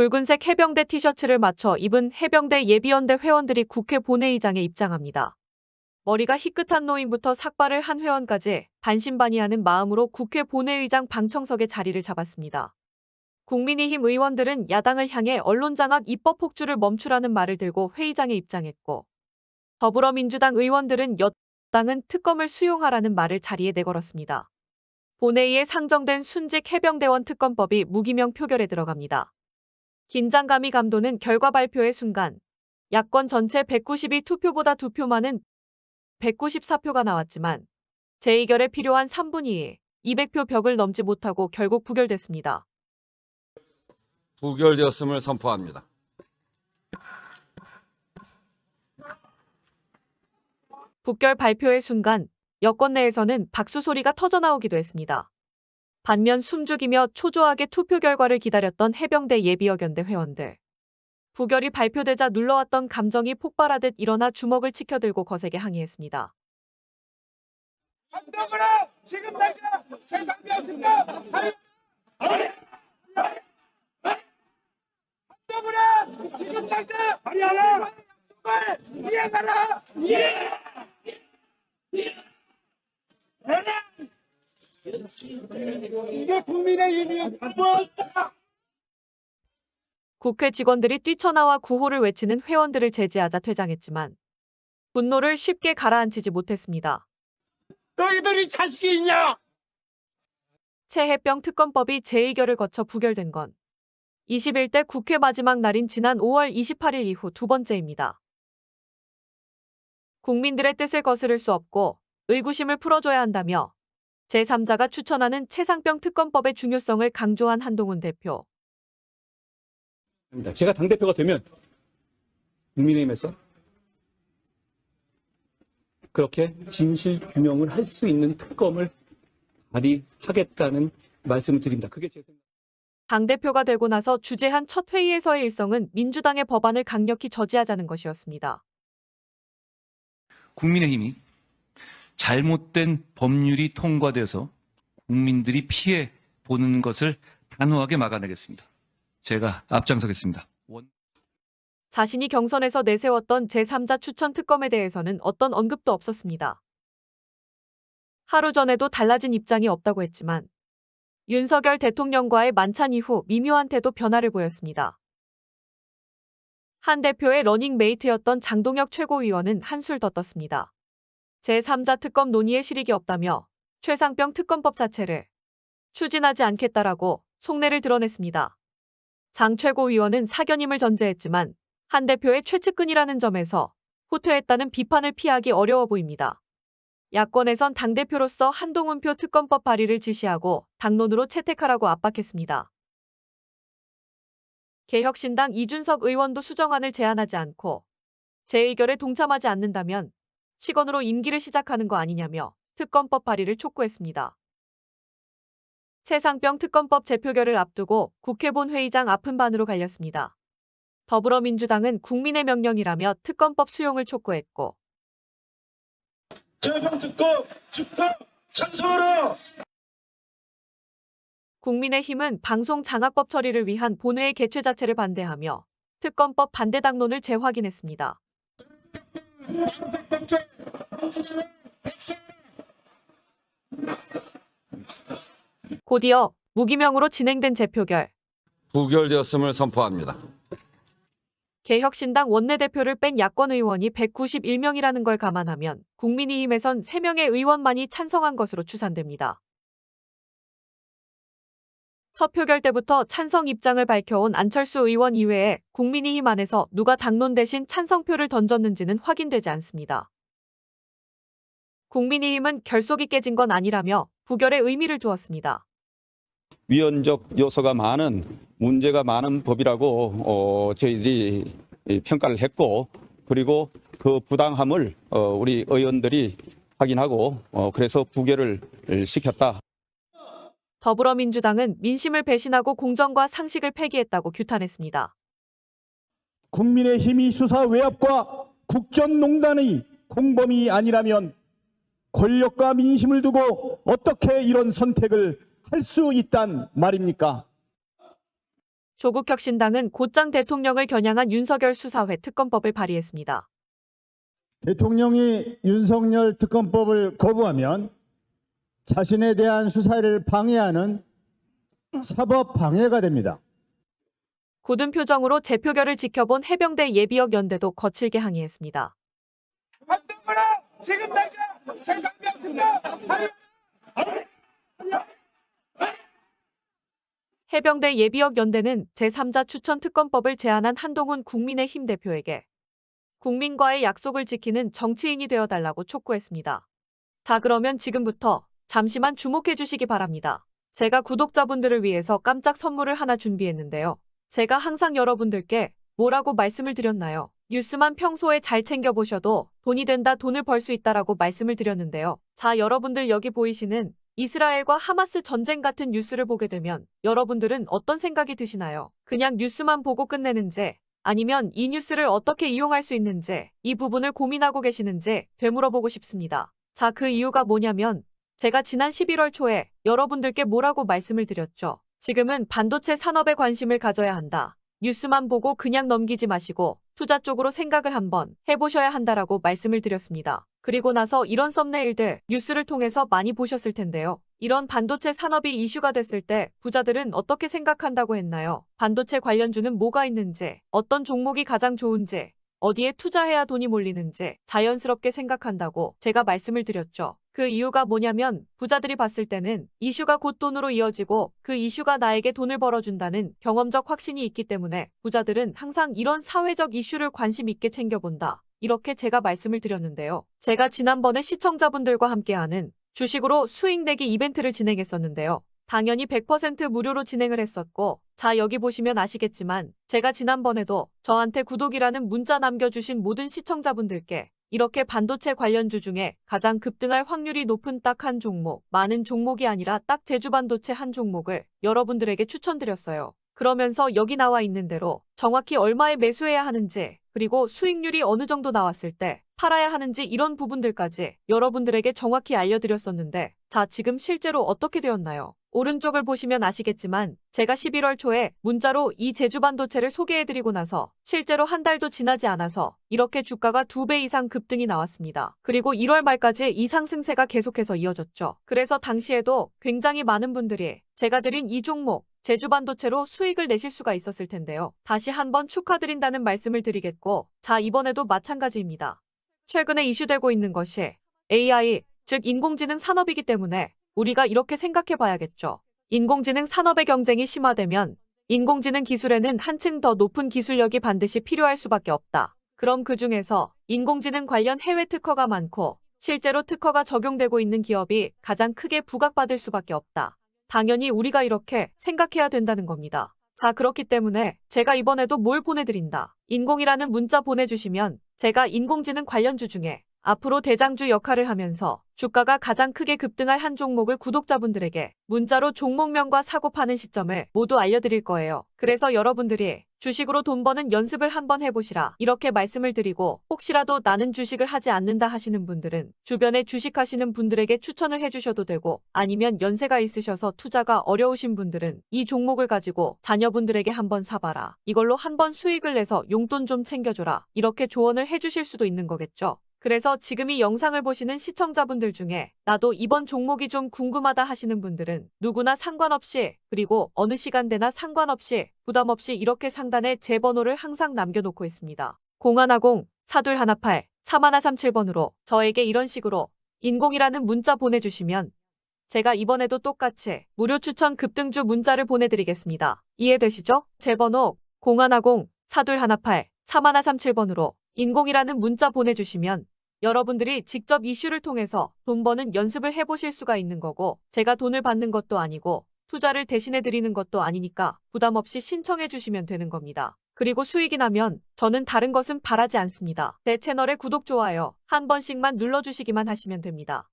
붉은색 해병대 티셔츠를 맞춰 입은 해병대 예비연대 회원들이 국회 본회의장에 입장합니다. 머리가 희끗한 노인부터 삭발을 한 회원까지 반신반의하는 마음으로 국회 본회의장 방청석에 자리를 잡았습니다. 국민의힘 의원들은 야당을 향해 언론장악 입법 폭주를 멈추라는 말을 들고 회의장에 입장했고, 더불어민주당 의원들은 여당은 특검을 수용하라는 말을 자리에 내걸었습니다. 본회의에 상정된 순직 해병대원 특검법이 무기명 표결에 들어갑니다. 긴장감이 감도는 결과 발표의 순간, 야권 전체 192투표보다 2표 많은 194표가 나왔지만 재의결에 필요한 3분의 2, 200표 벽을 넘지 못하고 결국 부결됐습니다. 부결되었음을 선포합니다. 부결 발표의 순간 여권 내에서는 박수 소리가 터져나오기도 했습니다. 반면 숨죽이며 초조하게 투표 결과를 기다렸던 해병대 예비여견대 회원들. 부결이 발표되자 눌러왔던 감정이 폭발하듯 일어나 주먹을 치켜들고 거세게 항의했습니다. 한동훈은 지금 당장 재상병 특검 한동훈은 지금 당장 발의하라 약속을 이행하라. 이게 국민의힘이 무엇이다. 국회 직원들이 뛰쳐나와 구호를 외치는 회원들을 제지하자 퇴장했지만 분노를 쉽게 가라앉히지 못했습니다. 너희들이 자식이 있냐? 최해병 특검법이 재의결을 거쳐 부결된 건 21대 국회 마지막 날인 지난 5월 28일 이후 두 번째입니다. 국민들의 뜻을 거스를 수 없고 의구심을 풀어줘야 한다며 제3자가 추천하는 최상병 특검법의 중요성을 강조한 한동훈 대표. 제가 당대표가 되면 국민의힘에서 그렇게 진실 규명을 할 수 있는 특검을 발의하겠다는 말씀을 드립니다. 그게 제 생각. 당대표가 되고 나서 주재한 첫 회의에서의 일성은 민주당의 법안을 강력히 저지하자는 것이었습니다. 국민의힘이 잘못된 법률이 통과돼서 국민들이 피해 보는 것을 단호하게 막아내겠습니다. 제가 앞장서겠습니다. 자신이 경선에서 내세웠던 제3자 추천 특검에 대해서는 어떤 언급도 없었습니다. 하루 전에도 달라진 입장이 없다고 했지만 윤석열 대통령과의 만찬 이후 미묘한 태도 변화를 보였습니다. 한 대표의 러닝메이트였던 장동혁 최고위원은 한술 더 떴습니다. 제3자 특검 논의에 실익이 없다며 최상병 특검법 자체를 추진하지 않겠다라고 속내를 드러냈습니다. 장 최고위원은 사견임을 전제했지만 한 대표의 최측근이라는 점에서 후퇴했다는 비판을 피하기 어려워 보입니다. 야권에선 당대표로서 한동훈표 특검법 발의를 지시하고 당론으로 채택하라고 압박했습니다. 개혁신당 이준석 의원도 수정안을 제안하지 않고 재의결에 동참하지 않는다면 시건으로 임기를 시작하는 거 아니냐며 특검법 발의를 촉구했습니다. 최상병 특검법 재표결을 앞두고 국회 본회의장 앞은 반으로 갈렸습니다. 더불어민주당은 국민의 명령이라며 특검법 수용을 촉구했고, 재병 특검 찬성하라. 국민의힘은 방송 장악법 처리를 위한 본회의 개최 자체를 반대하며 특검법 반대 당론을 재확인했습니다. 곧이어 무기명으로 진행된 재표결. 부결되었음을 선포합니다. 개혁신당 원내대표를 뺀 야권 의원이 191명이라는 걸 감안하면 국민의힘에선 3명의 의원만이 찬성한 것으로 추산됩니다. 첫 표결 때부터 찬성 입장을 밝혀온 안철수 의원 이외에 국민의힘 안에서 누가 당론 대신 찬성표를 던졌는지는 확인되지 않습니다. 국민의힘은 결속이 깨진 건 아니라며 부결에 의미를 두었습니다. 위헌적 요소가 많은 문제가 많은 법이라고 저희들이 평가를 했고, 그리고 그 부당함을 우리 의원들이 확인하고 그래서 부결을 시켰다. 더불어민주당은 민심을 배신하고 공정과 상식을 폐기했다고 규탄했습니다. 국민의힘이 수사 외압과 국정농단의 공범이 아니라면 권력과 민심을 두고 어떻게 이런 선택을 할 수 있단 말입니까? 조국혁신당은 곧장 대통령을 겨냥한 윤석열 수사회 특검법을 발의했습니다. 대통령이 윤석열 특검법을 거부하면 자신에 대한 수사를 방해하는 사법 방해가 됩니다. 굳은 표정으로 재표결을 지켜본 해병대 예비역 연대도 거칠게 항의했습니다. 한동훈아 지금 당장 최상병 특검 발의. 해병대 예비역 연대는 제3자 추천 특검법을 제안한 한동훈 국민의힘 대표에게 국민과의 약속을 지키는 정치인이 되어달라고 촉구했습니다. 자, 그러면 지금부터 잠시만 주목해 주시기 바랍니다. 제가 구독자분들을 위해서 깜짝 선물을 하나 준비했는데요. 제가 항상 여러분들께 뭐라고 말씀을 드렸나요? 뉴스만 평소에 잘 챙겨보셔도 돈이 된다, 돈을 벌 수 있다라고 말씀을 드렸는데요. 자, 여러분들 여기 보이시는 이스라엘과 하마스 전쟁 같은 뉴스를 보게 되면 여러분들은 어떤 생각이 드시나요? 그냥 뉴스만 보고 끝내는지, 아니면 이 뉴스를 어떻게 이용할 수 있는지, 이 부분을 고민하고 계시는지 되물어보고 싶습니다. 자, 그 이유가 뭐냐면 제가 지난 11월 초에 여러분들께 뭐라고 말씀을 드렸죠. 지금은 반도체 산업에 관심을 가져야 한다. 뉴스만 보고 그냥 넘기지 마시고 투자 쪽으로 생각을 한번 해보셔야 한다라고 말씀을 드렸습니다. 그리고 나서 이런 썸네일들 뉴스를 통해서 많이 보셨을 텐데요. 이런 반도체 산업이 이슈가 됐을 때 부자들은 어떻게 생각한다고 했나요? 반도체 관련주는 뭐가 있는지, 어떤 종목이 가장 좋은지, 어디에 투자해야 돈이 몰리는지 자연스럽게 생각한다고 제가 말씀을 드렸죠. 그 이유가 뭐냐면 부자들이 봤을 때는 이슈가 곧 돈으로 이어지고 그 이슈가 나에게 돈을 벌어준다는 경험적 확신이 있기 때문에 부자들은 항상 이런 사회적 이슈를 관심 있게 챙겨본다. 이렇게 제가 말씀을 드렸는데요. 제가 지난번에 시청자분들과 함께하는 주식으로 수익 내기 이벤트를 진행했었는데요. 당연히 100% 무료로 진행을 했었고, 자, 여기 보시면 아시겠지만 제가 지난번에도 저한테 구독이라는 문자 남겨주신 모든 시청자분들께 이렇게 반도체 관련주 중에 가장 급등할 확률이 높은 딱 한 종목, 많은 종목이 아니라 딱 제주반도체 한 종목을 여러분들에게 추천드렸어요. 그러면서 여기 나와 있는 대로 정확히 얼마에 매수해야 하는지, 그리고 수익률이 어느 정도 나왔을 때 팔아야 하는지 이런 부분들까지 여러분들에게 정확히 알려드렸었는데, 자, 지금 실제로 어떻게 되었나요? 오른쪽을 보시면 아시겠지만 제가 11월 초에 문자로 이 제주반도체를 소개해드리고 나서 실제로 한 달도 지나지 않아서 이렇게 주가가 2배 이상 급등이 나왔습니다. 그리고 1월 말까지 이 상승세가 계속해서 이어졌죠. 그래서 당시에도 굉장히 많은 분들이 제가 드린 이 종목 제주반도체로 수익을 내실 수가 있었을 텐데요. 다시 한번 축하드린다는 말씀을 드리겠고, 자, 이번에도 마찬가지입니다. 최근에 이슈되고 있는 것이 AI, 즉 인공지능 산업이기 때문에 우리가 이렇게 생각해 봐야겠죠. 인공지능 산업의 경쟁이 심화되면 인공지능 기술에는 한층 더 높은 기술력이 반드시 필요할 수밖에 없다. 그럼 그 중에서 인공지능 관련 해외 특허가 많고 실제로 특허가 적용되고 있는 기업이 가장 크게 부각받을 수밖에 없다. 당연히 우리가 이렇게 생각해야 된다는 겁니다. 자, 그렇기 때문에 제가 이번에도 뭘 보내드린다. 인공이라는 문자 보내주시면 제가 인공지능 관련주 중에 앞으로 대장주 역할을 하면서 주가가 가장 크게 급등할 한 종목을 구독자분들에게 문자로 종목명과 사고 파는 시점을 모두 알려드릴 거예요. 그래서 여러분들이 주식으로 돈 버는 연습을 한번 해보시라 이렇게 말씀을 드리고, 혹시라도 나는 주식을 하지 않는다 하시는 분들은 주변에 주식하시는 분들에게 추천을 해주셔도 되고, 아니면 연세가 있으셔서 투자가 어려우신 분들은 이 종목을 가지고 자녀분들에게 한번 사봐라, 이걸로 한번 수익을 내서 용돈 좀 챙겨줘라, 이렇게 조언을 해주실 수도 있는 거겠죠. 그래서 지금 이 영상을 보시는 시청자분들 중에 나도 이번 종목이 좀 궁금하다 하시는 분들은 누구나 상관없이, 그리고 어느 시간대나 상관없이 부담 없이 이렇게 상단에 제 번호를 항상 남겨놓고 있습니다. 0110-4218-3137번으로 저에게 이런 식으로 인공이라는 문자 보내주시면 제가 이번에도 똑같이 무료 추천 급등주 문자를 보내드리겠습니다. 이해되시죠? 제 번호 0110-4218-3137번으로 인공이라는 문자 보내주시면 여러분들이 직접 이슈를 통해서 돈 버는 연습을 해보실 수가 있는 거고, 제가 돈을 받는 것도 아니고 투자를 대신해 드리는 것도 아니니까 부담 없이 신청해 주시면 되는 겁니다. 그리고 수익이 나면 저는 다른 것은 바라지 않습니다. 제 채널에 구독, 좋아요 한 번씩만 눌러주시기만 하시면 됩니다.